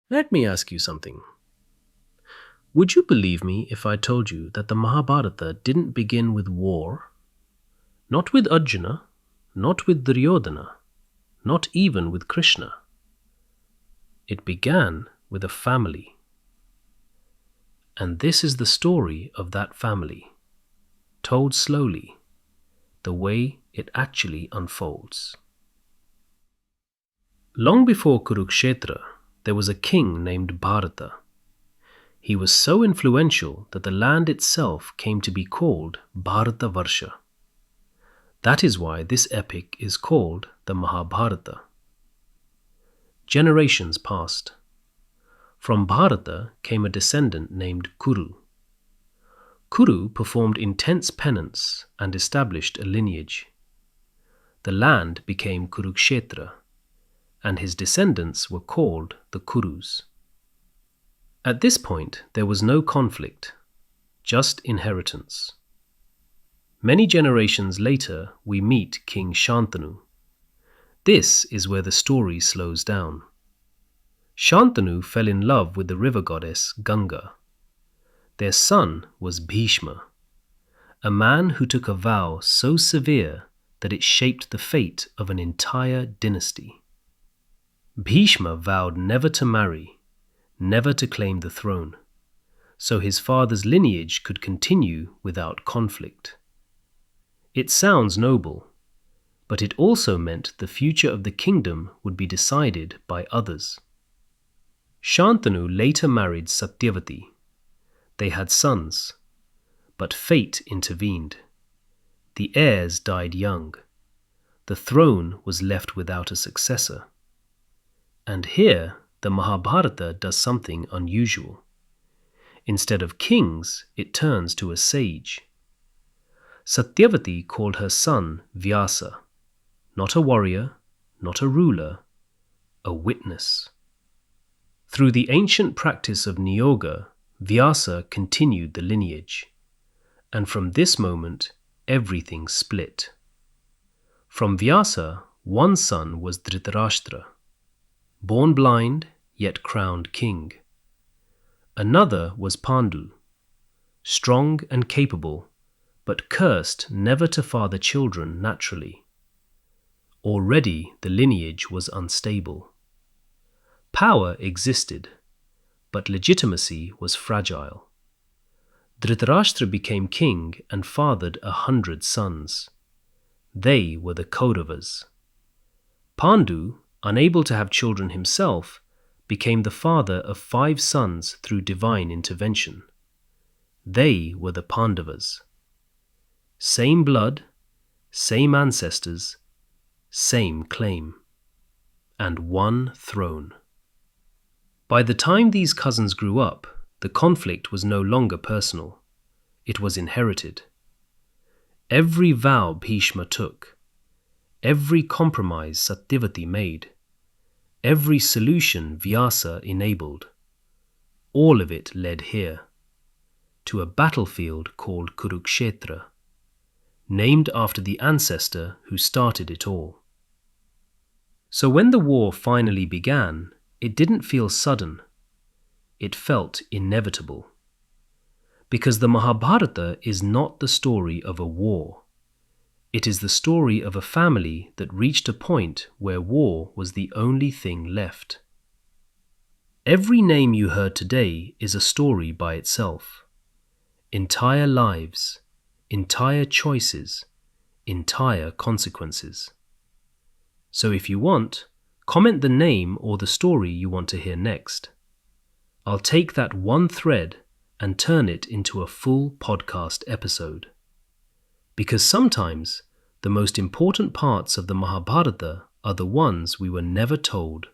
Let me ask you something. Would you believe me if I told you that the Mahabharata didn't begin with war? Not with Arjuna, not with Duryodhana, not even with Krishna. It began with a family. And this is the story of that family, told slowly, the way it actually unfolds. Long before Kurukshetra, there was a king named Bharata. He was so influential that the land itself came to be called Bharata Varsha. That is why this epic is called the Mahabharata. Generations passed. From Bharata came a descendant named Kuru. Kuru performed intense penance and established a lineage. The land became Kurukshetra, and his descendants were called the Kurus. At this point, there was no conflict, just inheritance. Many generations later, we meet King Shantanu. This is where the story slows down. Shantanu fell in love with the river goddess Ganga. Their son was Bhishma, a man who took a vow so severe that it shaped the fate of an entire dynasty. Bhishma vowed never to marry, never to claim the throne, so his father's lineage could continue without conflict. It sounds noble, but it also meant the future of the kingdom would be decided by others. Shantanu later married Satyavati. They had sons, but fate intervened. The heirs died young. The throne was left without a successor. And here, the Mahabharata does something unusual. Instead of kings, it turns to a sage. Satyavati called her son Vyasa, not a warrior, not a ruler, a witness. Through the ancient practice of niyoga, Vyasa continued the lineage, and from this moment, everything split. From Vyasa, one son was Dhritarashtra, born blind, yet crowned king. Another was Pandu, strong and capable, but cursed never to father children naturally. Already the lineage was unstable. Power existed, but legitimacy was fragile. Dhritarashtra became king and fathered 100 sons. They were the Kauravas. Pandu, unable to have children himself, became the father of 5 sons through divine intervention. They were the Pandavas. Same blood, same ancestors, same claim, and one throne. By the time these cousins grew up, the conflict was no longer personal. It was inherited. Every vow Bhishma took, every compromise Satyavati made, every solution Vyasa enabled, all of it led here, to a battlefield called Kurukshetra, named after the ancestor who started it all. So when the war finally began, it didn't feel sudden. It felt inevitable. Because the Mahabharata is not the story of a war. It is the story of a family that reached a point where war was the only thing left. Every name you heard today is a story by itself. Entire lives, entire choices, entire consequences. So if you want, comment the name or the story you want to hear next. I'll take that one thread and turn it into a full podcast episode. Because sometimes the most important parts of the Mahabharata are the ones we were never told.